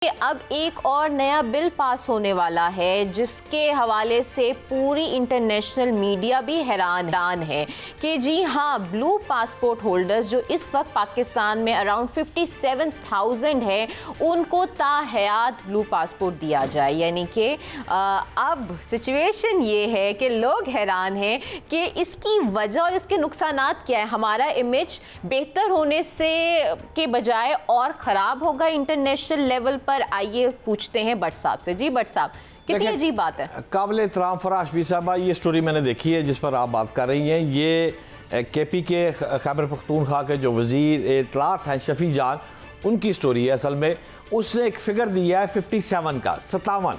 अब एक और नया बिल पास होने वाला है जिसके हवाले से पूरी इंटरनेशनल मीडिया भी हैरान है कि जी हाँ, ब्लू पासपोर्ट होल्डर्स जो इस वक्त पाकिस्तान में अराउंड 57,000 है, उनको ताहयात ब्लू पासपोर्ट दिया जाए। यानी कि अब सिचुएशन ये है कि लोग हैरान हैं कि इसकी वजह और इसके नुकसानात क्या है। हमारा इमेज बेहतर होने से के बजाय और ख़राब होगा इंटरनेशनल लेवल पर। आइए पूछते हैं भट्ट साहब से। जी भट्ट साहब, कितनी अजीब बात है। काबिल एहतराम फराह हाशमी साहबा, ये स्टोरी मैंने देखी है जिस पर आप बात कर रही हैं। ये केपी के खैबर पख्तूनख्वा के जो वज़ीर इत्तलात हैं शफी जान, उनकी स्टोरी है। असल में उसने एक फिगर दिया है 57 का 57।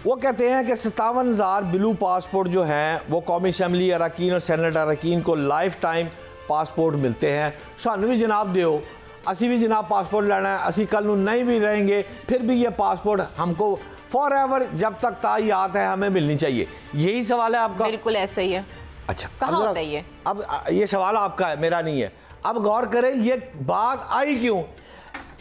वो कहते हैं कि 57,000 ब्लू पासपोर्ट जो हैं वो कौमी असम्बली अरकान और सेनेट अरकान को लाइफ टाइम पासपोर्ट मिलते हैं। सानू भी जनाब दियो, असी भी जनाब पासपोर्ट लेना है, असी कल नहीं भी रहेंगे फिर भी ये पासपोर्ट हमको फॉर एवर जब तक तायात है हमें मिलनी चाहिए। यही सवाल है आपका? बिल्कुल ऐसा ही है। अच्छा, कहाँ होता है ये? अब ये सवाल आपका है, मेरा नहीं है। अब गौर करें ये बात आई क्यों,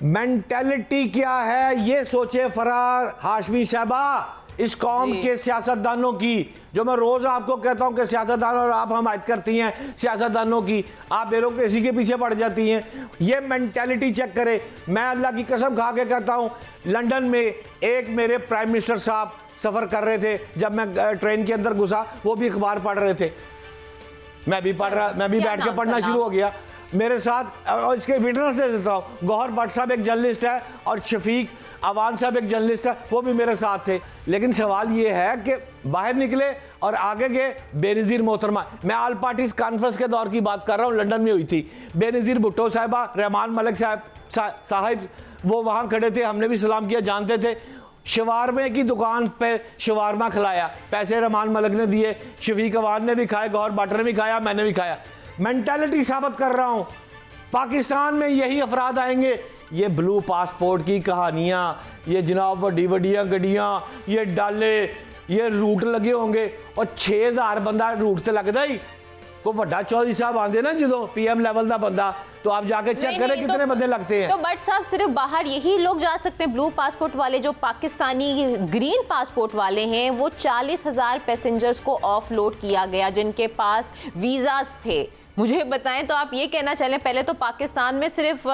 मेंटेलिटी क्या है, ये सोचे फराह हाशमी साहबा इस कौम के सियासतदानों की। जो मैं रोज आपको कहता हूं कि सियासतदान, और आप हमायत करती हैं सियासतदानों की, आप ब्यूरोक्रेसी के पीछे पड़ जाती हैं। ये मेंटेलिटी चेक करें। मैं अल्लाह की कसम खा के कहता हूं, लंदन में एक मेरे प्राइम मिनिस्टर साहब सफ़र कर रहे थे, जब मैं ट्रेन के अंदर घुसा वो भी अखबार पढ़ रहे थे, मैं भी बैठ के पढ़ना शुरू हो गया मेरे साथ। और इसके विटनेस दे देता हूँ, गौहर भट्ट साहब एक जर्नलिस्ट है और शफीक अवान साहब एक जर्नलिस्ट है, वो भी मेरे साथ थे। लेकिन सवाल ये है कि बाहर निकले और आगे गए बेनज़ीर मोहतरमा। मैं ऑल पार्टीज कॉन्फ्रेंस के दौर की बात कर रहा हूँ, लंदन में हुई थी। बेनज़ीर भुट्टो साहिबा, रहमान मलिक साहब वो वहाँ खड़े थे, हमने भी सलाम किया, जानते थे। शवारमे की दुकान पे शवारमा खिलाया, पैसे रहमान मलिक ने दिए, शफीक अवान ने भी खाए, गौहर भट्ट ने भी खाया, मैंने भी खाया। मेंटालिटी साबित कर रहा हूँ, पाकिस्तान में यही अफराद आएंगे। ये ब्लू पासपोर्ट की कहानियाँ, ये जनाब वड्डी वड्डियाँ गड्डियाँ, ये डाले, ये रूट लगे होंगे और 6,000 बंदा रूट से लगता ही। को वड्डा चौधरी साहब आते ना जो PM लेवल का बंदा, तो आप जाके चेक करें कितने बंदे लगते हैं। तो भट्ट साहब सिर्फ बाहर यही लोग जा सकते हैं ब्लू पासपोर्ट वाले? जो पाकिस्तानी ग्रीन पासपोर्ट वाले हैं वो 40,000 पैसेंजर्स को ऑफलोड किया गया जिनके पास वीज़ास थे। मुझे बताएं, तो आप ये कहना चलें पहले तो पाकिस्तान में सिर्फ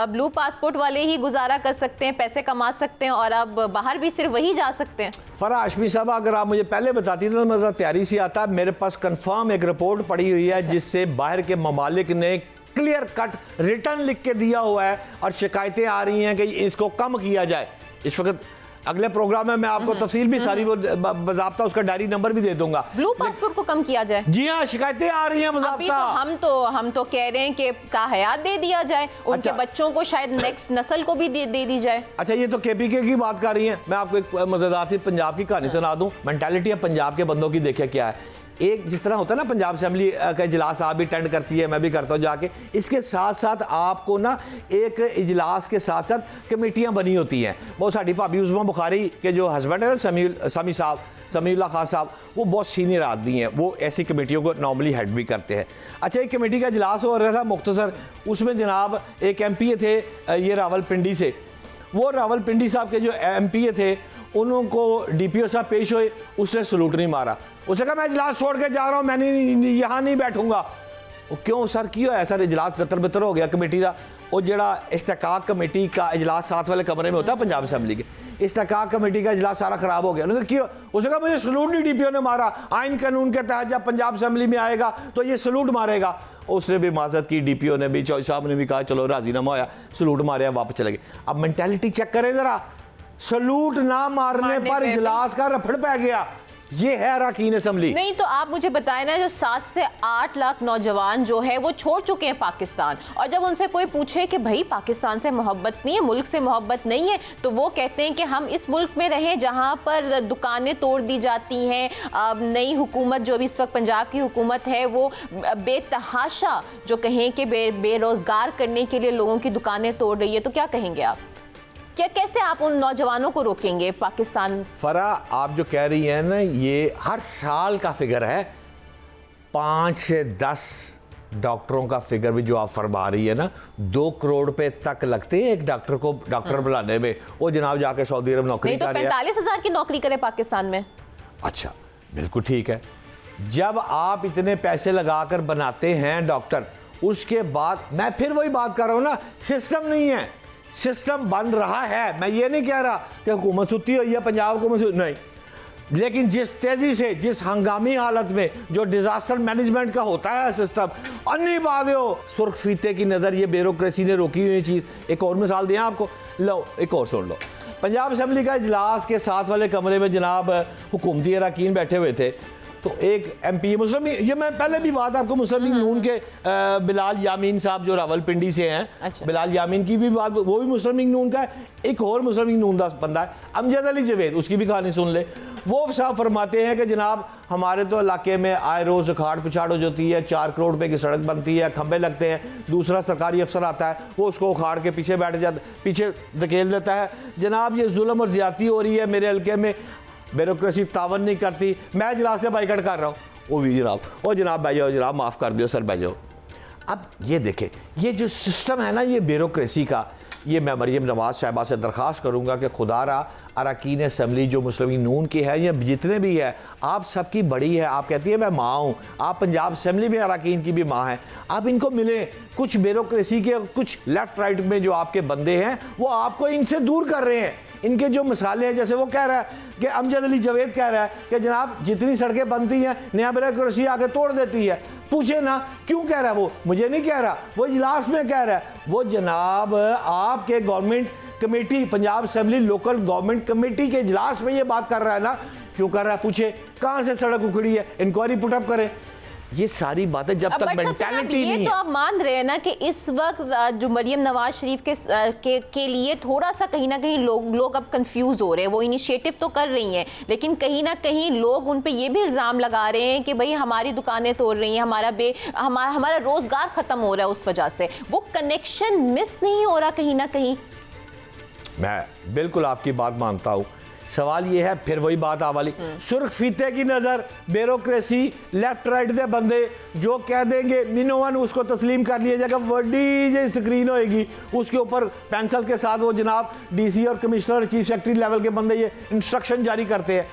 ब्लू पासपोर्ट वाले ही गुजारा कर सकते हैं, पैसे कमा सकते हैं, और अब बाहर भी सिर्फ वही जा सकते हैं। फराह हाशमी साहब, अगर आप मुझे पहले बताती तो मैं ज़रा तैयारी से आता। मेरे पास कंफर्म एक रिपोर्ट पड़ी हुई है जिससे बाहर के ममालिक ने क्लियर कट रिटर्न लिख के दिया हुआ है और शिकायतें आ रही हैं कि इसको कम किया जाए। इस वक्त अगले प्रोग्राम में मैं आपको तफसील भी सारी वो बज़ाब्ता उसका डायरी नंबर भी दे दूंगा। ब्लू पासपोर्ट को कम किया जाए? जी हाँ, शिकायतें आ रही हैं बज़ाब्ता। हम तो कह रहे हैं कि ताहयात दे दिया जाए उनके। अच्छा, बच्चों को शायद नेक्स्ट नस्ल को भी दे दी जाए। अच्छा, ये तो KPK की बात कर रही हैं। मैं आपको एक मज़ेदार सी पंजाब की कहानी सुना दूं। मेंटालिटी है पंजाब के बंदों की देखिए क्या है। एक जिस तरह होता है ना, पंजाब असेंबली का इजलास आप भी अटेंड करती है, मैं भी करता हूँ जाके। इसके साथ साथ आपको ना एक इजलास के साथ साथ कमेटियाँ बनी होती हैं। बहुत सारी भाभी उस्मा बुखारी के जो हस्बैंड है ना, समीउल्लाह खान साहब, वो बहुत सीनियर आदमी हैं, वो ऐसी कमेटियों को नॉर्मली हेड भी करते हैं। अच्छा, एक कमेटी का इजलास हो रहा था मुख्तसर, उसमें जनाब एक MPA थे ये रावलपिंडी से। वो रावलपिंडी साहब के जो MPA थे उनको DPO साहब पेश हुए, उसने सलूट नहीं मारा। उसने कहा मैं इजलास छोड़ के जा रहा हूँ, मैं यहाँ नहीं बैठूंगा। वो क्यों सर, क्यों है सर? इजलास तितर बितर हो गया कमेटी का। वो जड़ा इस्तेकाक कमेटी का इजलास साथ वाले कमरे में होता है पंजाब असेंबली के, इस्तेकाक कमेटी का इजलास सारा खराब हो गया। उन्होंने क्यों? उसने कहा मुझे सलूट नहीं DPO ने मारा, आइन कानून के तहत जब पंजाब असेंबली में आएगा तो ये सलूट मारेगा। उसने भी माजरत की, DPO ने भी, चौधरी साहब ने भी कहा चलो राजीनामा होया, सलूट मारे, वापस चले गए। अब मेंटालिटी चेक करें जरा, सलूट ना मारने पर इजलास का रफड़ पै गया। ये है अरकान असेंबली। नहीं तो आप मुझे बताएं ना, जो 7 से 8 लाख नौजवान जो है वो छोड़ चुके हैं पाकिस्तान, और जब उनसे कोई पूछे कि भाई पाकिस्तान से मोहब्बत नहीं है, मुल्क से मोहब्बत नहीं है, तो वो कहते हैं कि हम इस मुल्क में रहें जहां पर दुकानें तोड़ दी जाती हैं। नई हुकूमत जो भी इस वक्त पंजाब की हुकूमत है वो बेतहाशा जो कहें कि बेरोजगार करने के लिए लोगों की दुकानें तोड़ रही है। तो क्या कहेंगे आप? क्या कैसे आप उन नौजवानों को रोकेंगे पाकिस्तान? फराह, आप जो कह रही हैं ना, ये हर साल का फिगर है। 5 से 10 डॉक्टरों का फिगर भी जो आप फरमा रही है ना, 2 करोड़ रुपए तक लगते हैं एक डॉक्टर को डॉक्टर बुलाने में। वो जनाब जाके सऊदी अरब नौकरी नहीं तो कर रहे हैं। 45,000 की नौकरी करे पाकिस्तान में। अच्छा, बिल्कुल ठीक है। जब आप इतने पैसे लगाकर बनाते हैं डॉक्टर, उसके बाद मैं फिर वही बात कर रहा हूं ना, सिस्टम नहीं है, सिस्टम बन रहा है। मैं ये नहीं कह रहा कि हुकूमत सुती हुई है, पंजाब हुकूमत नहीं, लेकिन जिस तेजी से, जिस हंगामी हालत में जो डिजास्टर मैनेजमेंट का होता है सिस्टम, अन्य बात हो सुर्ख फीते की नज़र ये ब्यूरोक्रेसी ने रोकी हुई चीज़। एक और मिसाल दें आपको, लो एक और सुन लो। पंजाब असेंबली का इजलास के साथ वाले कमरे में जनाब हुकूमती अरकान बैठे हुए थे, तो एक MP मुस्लिम, ये मैं पहले भी बात आपको मुस्लिम लीग नून के बिलाल यामीन साहब जो रावलपिंडी से हैं, अच्छा। बिलाल यामीन की भी बात, वो भी मुस्लिम लीग नून का है। एक और मुस्लिम लीग नून का बंदा है अमजद अली जवेद, उसकी भी कहानी सुन ले। वो साहब फरमाते हैं कि जनाब हमारे तो इलाके में आए रोज उखाड़ पिछाड़ हो जाती है, 4 करोड़ रुपए की सड़क बनती है, खंबे लगते हैं, दूसरा सरकारी अफसर आता है, वो उसको उखाड़ के पीछे बैठ जाता, पीछे धकेल देता है। जनाब ये जुल्म और ज्यादती हो रही है मेरे हल्के में, ब्यूरोक्रेसी तावन नहीं करती, मैं इजलास से बाइकआउट कर रहा हूँ। वो भी जनाब, ओ जनाब बैठ जाओ, जनाब माफ़ कर दो सर, बैठ जाओ। अब ये देखें, ये जो सिस्टम है ना ये ब्यूरोक्रेसी का, ये मैं मरियम नवाज साहिबा से दरख्वास्त करूँगा कि खुदारा अरकान असम्बली जो मुस्लिम लीग नून की है, ये जितने भी है, आप सबकी बड़ी है। आप कहती है मैं माँ हूँ, आप पंजाब असम्बली में अरकान की भी माँ हैं, आप इनको मिले। कुछ ब्यूरोक्रेसी के कुछ लेफ्ट राइट में जो आपके बंदे हैं वो आपको इनसे दूर कर रहे हैं। इनके जो मिसालें हैं, जैसे वो कह रहा है कि अमजद अली जवेद कह रहा है कि जनाब जितनी सड़कें बनती हैं नया ब्यूरोक्रेसी आके तोड़ देती है। पूछे ना क्यों कह रहा है, वो मुझे नहीं कह रहा, वो इजलास में कह रहा है। वो जनाब आपके government committee, Punjab assembly local government committee के इजलास में ये बात कर रहा है ना, क्यों कर रहा है? पूछे कहाँ से सड़क उखड़ी है, इंक्वायरी पुटअप करे। ये सारी बातें जब तक मेंटालिटी नहीं है। तो आप मान रहे हैं ना कि इस वक्त जो मरियम नवाज शरीफ के लिए थोड़ा सा कहीं ना कहीं लोग अब कंफ्यूज हो रहे हैं। वो इनिशिएटिव तो कर रही हैं, लेकिन कहीं ना कहीं लोग उन पे ये भी इल्ज़ाम लगा रहे हैं कि भाई हमारी दुकानें तोड़ रही हैं, हमारा रोजगार खत्म हो रहा है उस वजह से। वो कनेक्शन मिस नहीं हो रहा कहीं ना कहीं? मैं बिल्कुल आपकी बात मानता हूँ। सवाल ये है, फिर वही बात आ वाली, सुर्ख फीते की नज़र, ब्यूरोक्रेसी, लेफ्ट राइट दे बंदे जो कह देंगे मिनोवन, उसको तस्लीम कर लिया जाएगा। बड़ी जो स्क्रीन होएगी उसके ऊपर पेंसिल के साथ वो जनाब DC और कमिश्नर, चीफ सेक्रेटरी लेवल के बंदे ये इंस्ट्रक्शन जारी करते हैं।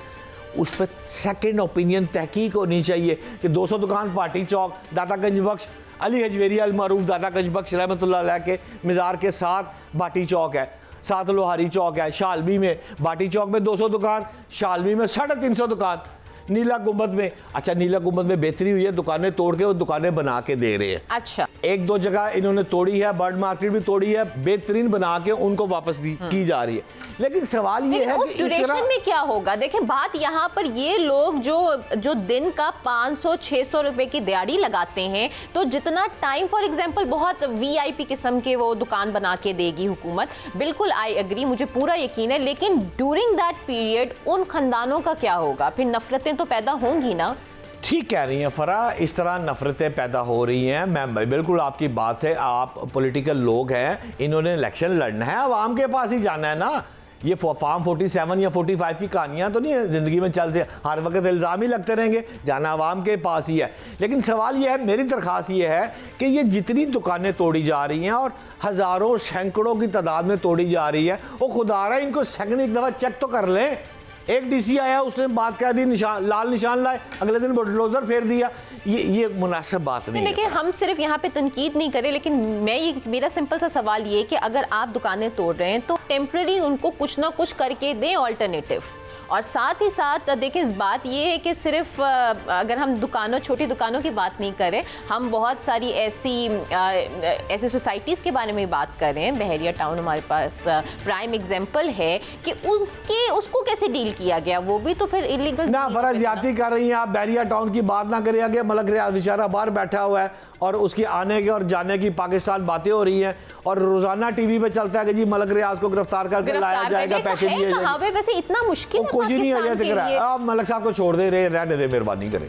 उस पर सेकेंड ओपिनियन तहकीक होनी चाहिए कि 200 दुकान पार्टी चौक, दातागंज बख्श, अली हजवेरी अल मारूफ दातागंज बख्श रहमतुल्लाह अलैह के मज़ार के साथ बाटी चौक है, साथ लोहारी चौक है, शालबी में बाटी चौक में 200 दुकान, शालबी में 350 दुकान, नीला गुंबद में, अच्छा नीला गुंबद में बेहतरी हुई है, दुकानें तोड़ के वो दुकानें बना के दे रहे हैं। अच्छा, 1-2 जगह इन्होंने तोड़ी है, बर्ड मार्केट भी तोड़ी है, बेहतरीन बना के उनको वापस की जा रही है। लेकिन सवाल ये है उस ड्यूरेशन में क्या होगा? देखें बात यहाँ पर, ये लोग जो दिन का 500-600 रुपए की दिहाड़ी लगाते हैं, तो जितना टाइम, फॉर एग्जांपल बहुत VIP किस्म के वो दुकान बना के देगी हुकूमत, बिल्कुल आई एग्री, मुझे पूरा यकीन है। लेकिन ड्यूरिंग दैट पीरियड उन खानदानों का क्या होगा? फिर नफरतें तो पैदा होंगी ना। ठीक कह रही हैं फरा, इस तरह नफरतें पैदा हो रही हैं। मैं बिल्कुल आपकी बात से, आप पॉलिटिकल लोग हैं, इन्होंने इलेक्शन लड़ना है, आवाम के पास ही जाना है ना। ये फार्म 47 या 45 की कहानियां तो नहीं है ज़िंदगी में चलते, हर वक्त इल्ज़ाम ही लगते रहेंगे, जाना आवाम के पास ही है। लेकिन सवाल ये है, मेरी दरख्वास्त ये है कि ये जितनी दुकानें तोड़ी जा रही हैं और हज़ारों सैकड़ों की तादाद में तोड़ी जा रही है, वो खुदारा इनको सेकंड एक दफ़ा चेक तो कर लें। एक DC आया, उसने बात कह दी, लाल निशान लाए, अगले दिन बुलडोजर फेर दिया। ये मुनासिब बात नहीं है। देखिए हम सिर्फ यहाँ पे तनकीद नहीं करें, लेकिन मेरा सिंपल सा सवाल ये कि अगर आप दुकानें तोड़ रहे हैं तो टेम्पररी उनको कुछ ना कुछ करके दें ऑल्टरनेटिव। और साथ ही साथ देखिए इस बात ये है कि सिर्फ अगर हम छोटी दुकानों की बात नहीं करें, हम बहुत सारी ऐसी सोसाइटीज़ के बारे में बात कर रहे हैं। बहरिया टाउन हमारे पास प्राइम एग्जांपल है कि उसको कैसे डील किया गया, वो भी तो फिर इलीगल ना फर्ज ज्यादती कर रही हैं आप। बहरिया टाउन की बात ना करें, आगे मलक रियाज बेचारा बाहर बैठा हुआ है और उसकी आने के और जाने की पाकिस्तान बातें हो रही हैं, और रोजाना TV पे चलता है कि जी मलक रियाज को गिरफ्तार करके लाया जाएगा, पैसे दिए जाएंगे। वैसे इतना मुश्किल कुछ ही नहीं हो जाए। आप मलक साहब को छोड़ दे, रहने दे, मेहरबानी करें।